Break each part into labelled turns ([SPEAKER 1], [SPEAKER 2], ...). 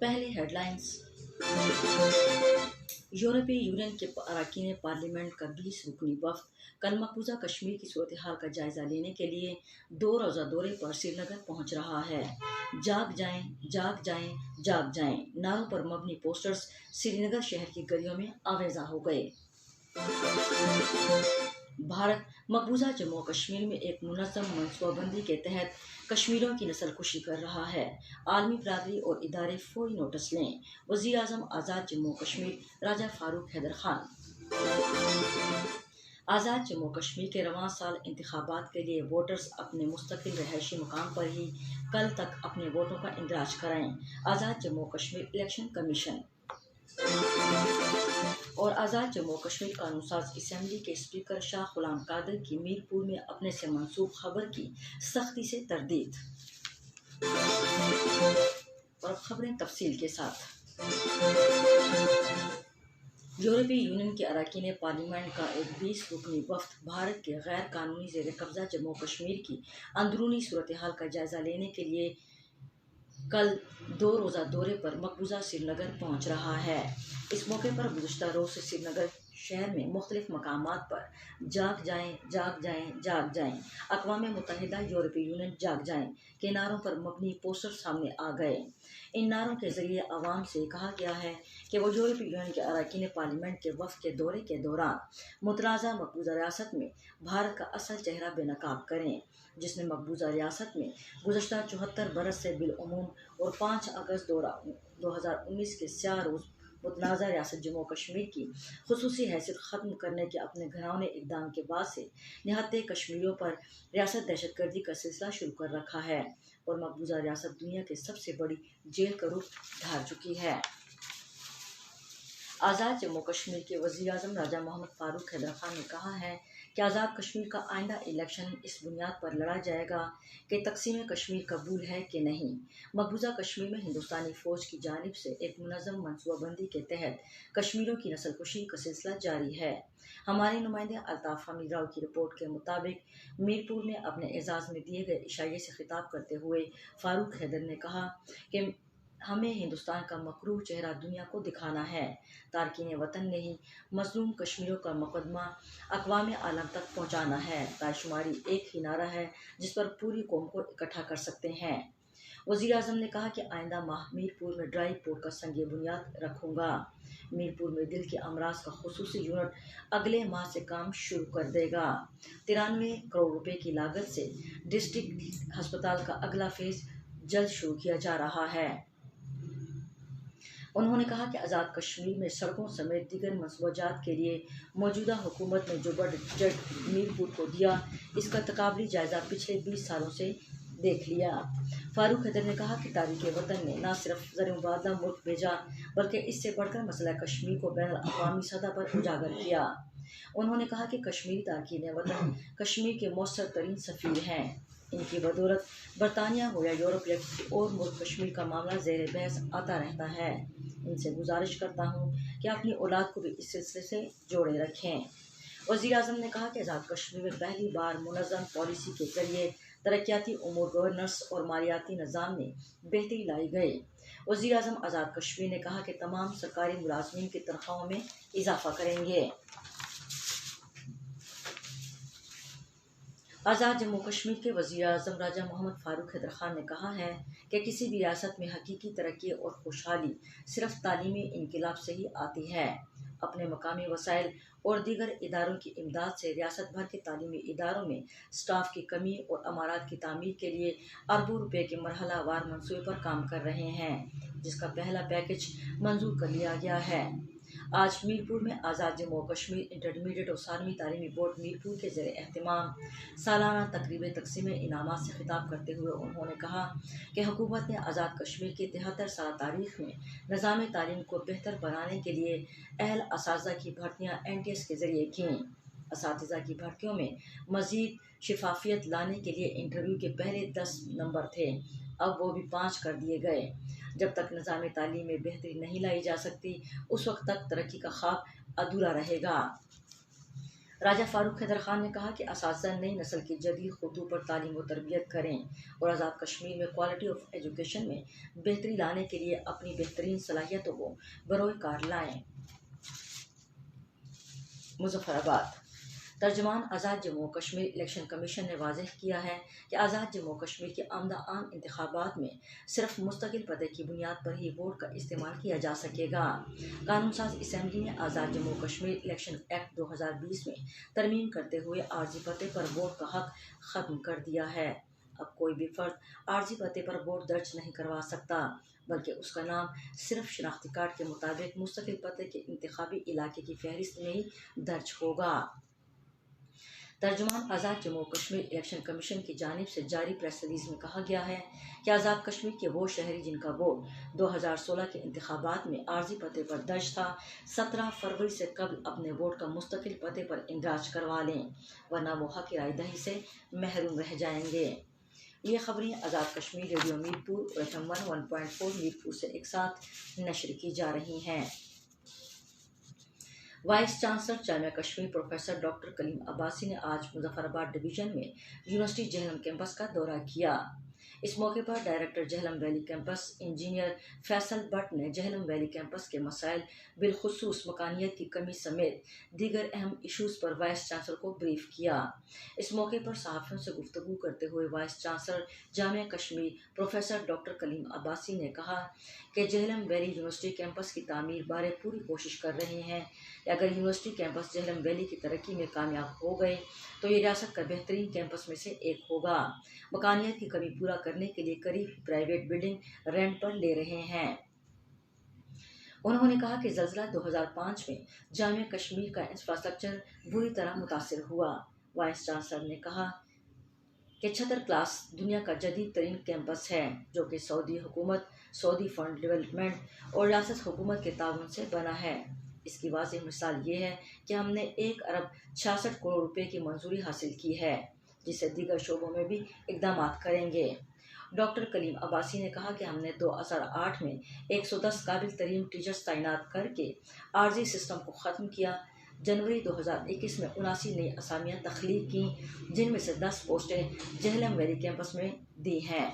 [SPEAKER 1] पहले हेडलाइंस। यूरोपीय यूनियन के अरकान पार्लियामेंट का 20 रुकनी वफ्द कल मकबूजा कश्मीर की सूरत हाल का जायजा लेने के लिए 2 रोज़ा दौरे पर श्रीनगर पहुंच रहा है। जाग जाएं, जाग जाएं, जाग जाएं नारों पर मबनी पोस्टर्स श्रीनगर शहर की गलियों में आवेजा हो गए। भारत मकबूजा जम्मू और कश्मीर में एक मुनज़्ज़म मनसूबाबंदी के तहत कश्मीरियों की नस्लकुशी कर रहा है। आलमी बरादरी और इदारे फौरी नोटिस लें। वज़ीर आज़म आज़ाद जम्मू और कश्मीर राजा फारूक हैदर खान। आज़ाद जम्मू और कश्मीर के रवां साल इंतखाबात के लिए वोटर्स अपने मुस्तकिल रहायशी मुकाम पर ही कल तक अपने वोटों का इंदराज कराएं। आज़ाद जम्मू और कश्मीर इलेक्शन कमीशन और आज़ाद जम्मू और कश्मीर कानून साज असम्बली के स्पीकर शाह गुलाम कादिर की मीरपुर में अपने से मंसूब खबर की सख्ती से तरदीद। और खबरें तफसील के साथ। यूरोपीय यूनियन के अरकान पार्लियामेंट का एक 20 रुकनी वफ्द भारत के गैर कानूनी ज़ेर कब्जा जम्मू कश्मीर की अंदरूनी सूरत हाल का जायजा लेने के लिए कल 2 रोज़ा दौरे पर मकबूजा श्रीनगर पहुंच रहा है। इस मौके पर गुज़श्ता रोज़ से श्रीनगर शहर में मुख्तलिफ मकामात पर जाग जाएं, जाग जाएं, जाग जाएं, अक़वाम मुत्तहिदा यूरोपीय यूनियन जाग जाएं के नारों पर मबनी पोस्टर सामने आ गए। इन नारों के जरिए आवाम से कहा गया है कि वो यूरोपीय यूनियन के अरकान पार्लियामेंट के वफ़द के दौरे के दौरान मुतनाज़ा मकबूजा रियासत में भारत का असल चेहरा बेनकाब करें, जिसने मकबूजा रियासत में गुज़श्ता 74 बरस से बिलअमूम और 5 अगस्त 2019 के स्याह रोज़ मुतनाज़ा रियासत जम्मू कश्मीर की खुसूसी हैसियत ख़त्म करने के अपने घिनौने इक़दाम के बाद से निहत्ते कश्मीरियों पर रियासत दहशतगर्दी का सिलसिला शुरू कर रखा है और मकबूजा रियासत दुनिया की सबसे बड़ी जेल का रूप धार चुकी है। आज़ाद जम्मू कश्मीर के वज़ीर आज़म राजा मोहम्मद फ़ारूक हैदर खान ने कहा है कि आज़ाद कश्मीर का आइंदा इलेक्शन इस बुनियाद पर लड़ा जाएगा कि तक़सीम कश्मीर कबूल है कि नहीं। मकबूजा कश्मीर में हिंदुस्तानी फ़ौज की जानिब से एक मुनज़्ज़म मनसूबाबंदी के तहत कश्मीरियों की नस्लकुशी का सिलसिला जारी है। हमारे नुमाइंदे अल्ताफ़ हमीद राव की रिपोर्ट के मुताबिक मीरपुर में अपने एजाज़ में दिए गए इशारे से खिताब करते हुए फ़ारूक हैदर ने कहा कि हमें हिंदुस्तान का मकरूह चेहरा दुनिया को दिखाना है। तारकीन वतन ने ही मज़लूम कश्मीरियों का मुकदमा अक़वाम आलम तक पहुँचाना है। ताशुमारी एक ही नारा है जिस पर पूरी कौम को इकट्ठा कर सकते हैं। वज़ीर आज़म ने कहा कि आइंदा माह मीरपुर में ड्राई पोर्ट का संग बुनियाद रखूँगा। मीरपुर में दिल के अमराज का खुसूसी यूनिट अगले माह से काम शुरू कर देगा। 93 करोड़ रुपए की लागत से डिस्ट्रिक्ट अस्पताल का अगला फेज़ जल्द शुरू किया जा रहा है। उन्होंने कहा कि आज़ाद कश्मीर में सड़कों समेत दीगर मंसूबाजात के लिए मौजूदा हुकूमत ने जो बजट मीरपुर को दिया, इसका तकाबली जायज़ा पिछले 20 सालों से देख लिया। फ़ारूक हैदर ने कहा कि तारीख़ वतन ने न सिर्फ ज़र-ए-मुबादला मुल्क भेजा बल्कि इससे बढ़कर मसला कश्मीर को बैनुल अक़वामी सतह पर उजागर किया। उन्होंने कहा कि कश्मीरी तारकीन वतन कश्मीर के मौसर तरीन सफ़ीर हैं। इनकी बदौलत बरतानिया हो या यूरोप या किसी और मुल्क कश्मीर का मामला ज़ेर बहस आता रहता है। इनसे गुजारिश करता हूँ कि अपनी औलाद को भी इस सिलसिले से जोड़े रखें। वज़ीर आज़म ने कहा कि आज़ाद कश्मीर में पहली बार मुनज़्ज़म पॉलिसी के ज़रिए तरक्याती उमूर, गवर्नेंस और मालियाती निज़ाम में बेहतरी लाई गई। वज़ीर आज़म आज़ाद कश्मीर ने कहा कि तमाम सरकारी मुलाज़मीन की तनख्वाहों में इजाफ़ा करेंगे। आज़ाद जम्मू कश्मीर के वज़ीर आज़म राजा मोहम्मद फ़ारूक हैदर खान ने कहा है कि किसी भी रियासत में हकीकी तरक्की और खुशहाली सिर्फ तालीमी इनकलाब से ही आती है। अपने मकामी वसाइल और दीगर इदारों की इमदाद से रियासत भर के तालीमी इदारों में स्टाफ की कमी और अमारात की तामीर के लिए अरबों रुपए के मरहला वार मंसूबे पर काम कर रहे हैं, जिसका पहला पैकेज मंजूर कर लिया गया है। आज मीरपुर में आज़ाद जम्मू और कश्मीर इंटरमीडिएट और सालमी तालीमी बोर्ड मीरपुर के ज़ेर एहतमाम सालाना तकरीब तकसीम इनामात से खिताब करते हुए उन्होंने कहा कि हुकूमत ने आज़ाद कश्मीर की 73 साल तारीख़ में निज़ाम तालीम को बेहतर बनाने के लिए अहल असातिज़ा की भर्तियाँ NTS के ज़रिए कीं। असातिज़ा की भर्तियों में मज़ीद शफाफियत लाने के लिए इंटरव्यू के पहले 10 नंबर थे, अब वो भी 5 कर दिए गए। जब तक निज़ाम तालीम में बेहतरी नहीं लाई जा सकती, उस वक्त तक तरक्की का ख्वाब अधूरा रहेगा। راجہ فاروق حیدر خان نے کہا کہ اساتذہ نئی نسل کی جدید خطوں پر تعلیم و تربیت کریں اور آزاد کشمیر میں کوالٹی آف ایجوکیشن میں بہتری لانے کے لیے اپنی بہترین صلاحیتوں کو بروئے کار لائیں۔ مظفر آباد ترجمان آزاد جموں و کشمیر الیکشن کمیشن نے واضح کیا ہے کہ آزاد جموں و کشمیر کے آمدہ عام انتخابات میں صرف مستقل پتے کی بنیاد پر ہی ووٹ کا استعمال کیا جا سکے گا۔ قانون ساز اسمبلی نے آزاد جموں و کشمیر الیکشن ایکٹ 2020 میں ترمیم کرتے ہوئے عارضی پتے پر ووٹ کا حق ختم کر دیا ہے۔ اب کوئی بھی فرد عارضی پتے پر ووٹ درج نہیں کروا سکتا، بلکہ اس کا نام صرف شناختی کارڈ کے مطابق مستقل پتے کے انتخابی علاقے کی فہرست میں ہی درج ہوگا۔ ترجمان آزاد جموں و کشمیر الیکشن کمیشن کی جانب سے جاری پریس ریلیز میں کہا گیا ہے کہ آزاد کشمیر کے وہ شہری جن کا ووٹ 2016 کے انتخابات میں عارضی پتے پر درج تھا، 17 فروری سے قبل اپنے ووٹ کا مستقل پتے پر اندراج کروا لیں، ورنہ وہ حق رائے دہی سے محروم رہ جائیں گے۔ یہ خبریں آزاد کشمیر ریڈیو میرپور اور FM 101.4 میرپور سے ایک ساتھ نشر کی جا رہی ہیں۔ وائس چانسلر جامعہ کشمیر پروفیسر ڈاکٹر کلیم عباسی نے آج مظفر آباد ڈویژن میں یونیورسٹی جہلم کیمپس کا دورہ کیا۔ اس موقع پر director Jhelum valley campus engineer Faisal Butt نے جہلم ویلی کیمپس کے مسائل بالخصوص مکانیت کی کمی سمیت دیگر اہم ایشوز پر وائس چانسلر کو بریف کیا۔ اس موقع پر صحافیوں سے گفتگو کرتے ہوئے وائس چانسلر جامعہ کشمیر پروفیسر ڈاکٹر کلیم عباسی نے کہا کہ جہلم ویلی یونیورسٹی کیمپس کی تعمیر بارے پوری کوشش کر رہے ہیں کہ اگر یونیورسٹی کیمپس جہلم ویلی کی ترقی میں کامیاب ہو گئے تو یہ ریاست کا بہترین کیمپس میں سے ایک ہوگا۔ مکانیت کی کمی پورا کرنے کے لیے قریب پرائیویٹ بلڈنگ رینٹ پر لے رہے ہیں۔ انہوں نے کہا کہ زلزلہ 2005 میں جامعہ کشمیر کا انفراسٹرکچر بری طرح متاثر ہوا۔ وائس چانسلر نے کہا کہ چھتر کلاس دنیا کا جدید ترین کیمپس ہے جو کہ سعودی حکومت، سعودی فنڈ ڈیولپمنٹ اور ریاست حکومت کے تعاون سے بنا ہے۔ اس کی واضح مثال یہ ہے کہ ہم نے 1 ارب 66 کروڑ روپے کی منظوری حاصل کی ہے، جس سے دیگر شعبوں میں بھی اقدامات کریں گے۔ ڈاکٹر کلیم عباسی نے کہا کہ ہم نے 2008 میں 110 قابل ترین ٹیچرز تعینات کر کے عارضی سسٹم کو ختم کیا۔ جنوری 2021 میں 79 نئی اسامیاں تخلیق کیں، جن میں سے 10 پوسٹیں جہلم ویلی کیمپس میں دی ہیں۔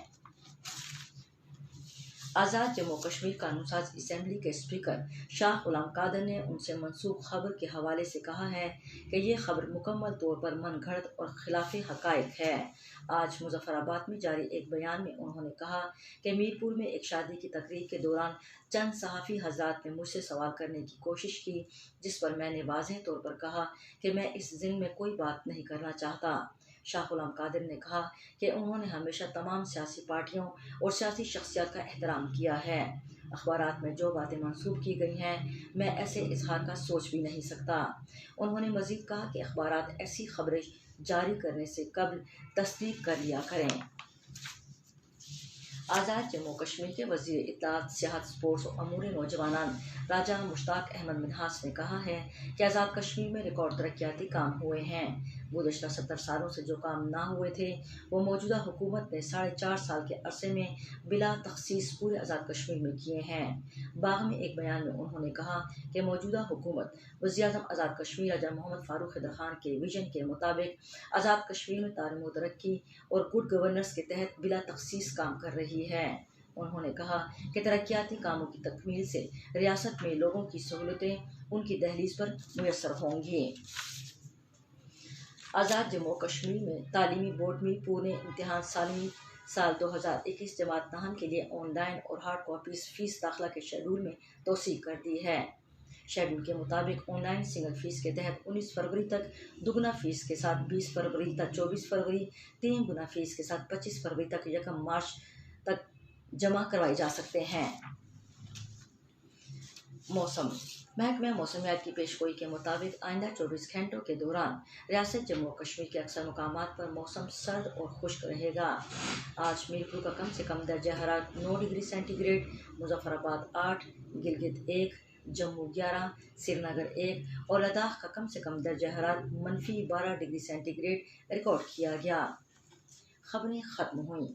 [SPEAKER 1] آزاد جموں و کشمیر قانون ساز اسمبلی کے اسپیکر شاہ غلام قادر نے ان سے منسوب خبر کے حوالے سے کہا ہے کہ یہ خبر مکمل طور پر من گھڑت اور خلاف حقائق ہے۔ آج مظفر آباد میں جاری ایک بیان میں انہوں نے کہا کہ میرپور میں ایک شادی کی تقریب کے دوران چند صحافی حضرات نے مجھ سے سوال کرنے کی کوشش کی، جس پر میں نے واضح طور پر کہا کہ میں اس ضمن میں کوئی بات نہیں کرنا چاہتا۔ شاہ غلام قادر نے کہا کہ انہوں نے ہمیشہ تمام سیاسی پارٹیوں اور سیاسی شخصیات کا احترام کیا ہے۔ اخبارات میں جو باتیں منسوب کی گئی ہیں، میں ایسے اظہار کا سوچ بھی نہیں سکتا۔ انہوں نے مزید کہا کہ اخبارات ایسی خبریں جاری کرنے سے قبل تصدیق کر لیا کریں۔ آزاد جموں و کشمیر کے وزیر اطلاعات، سیاحت، اسپورٹس اور امور نوجوانان راجہ مشتاق احمد منہاس نے کہا ہے کہ آزاد کشمیر میں ریکارڈ ترقیاتی کام ہوئے ہیں۔ گزشتہ 70 سالوں سے جو کام نہ ہوئے تھے وہ موجودہ حکومت نے 4.5 سال کے عرصے میں بلا تخصیص پورے آزاد کشمیر میں کیے ہیں۔ باغ میں ایک بیان میں انہوں نے کہا کہ موجودہ حکومت وزیراعظم آزاد کشمیر راجہ محمد فاروق حیدر خان کے ویژن کے مطابق آزاد کشمیر میں تعلیم و ترقی اور گڈ گورننس کے تحت بلا تخصیص کام کر رہی ہے۔ انہوں نے کہا کہ ترقیاتی کاموں کی تکمیل سے ریاست میں لوگوں کی سہولتیں ان کی دہلیز پر میسر ہوں گی۔ آزاد جموں و کشمیر میں تعلیمی بورڈ میرپور نے امتحان سالیمی سال 2021 جماعت نہم کے لیے آن لائن اور ہارڈ کاپیز فیس داخلہ کے شیڈول میں توسیع کر دی ہے۔ شیڈول کے مطابق آن لائن سنگل فیس کے تحت 19 فروری تک، دگنا فیس کے ساتھ 20 فروری تک، 24 فروری، 3 گنا فیس کے ساتھ 25 فروری تک، 1 مارچ تک جمع کروائی جا سکتے ہیں۔ موسم محکمہ موسمیات کی پیشگوئی کے مطابق آئندہ 24 گھنٹوں کے دوران ریاست جموں و کشمیر کے اکثر مقامات پر موسم سرد اور خشک رہے گا۔ آج میرپور کا کم سے کم درجہ حرارت 9 ڈگری سینٹی گریڈ، مظفر آباد 8، گلگت 1، جموں 11، سری نگر 1 اور لداخ کا کم سے کم درجہ حرارت -12 ڈگری سینٹی گریڈ ریکارڈ کیا گیا۔ خبریں ختم ہوئیں۔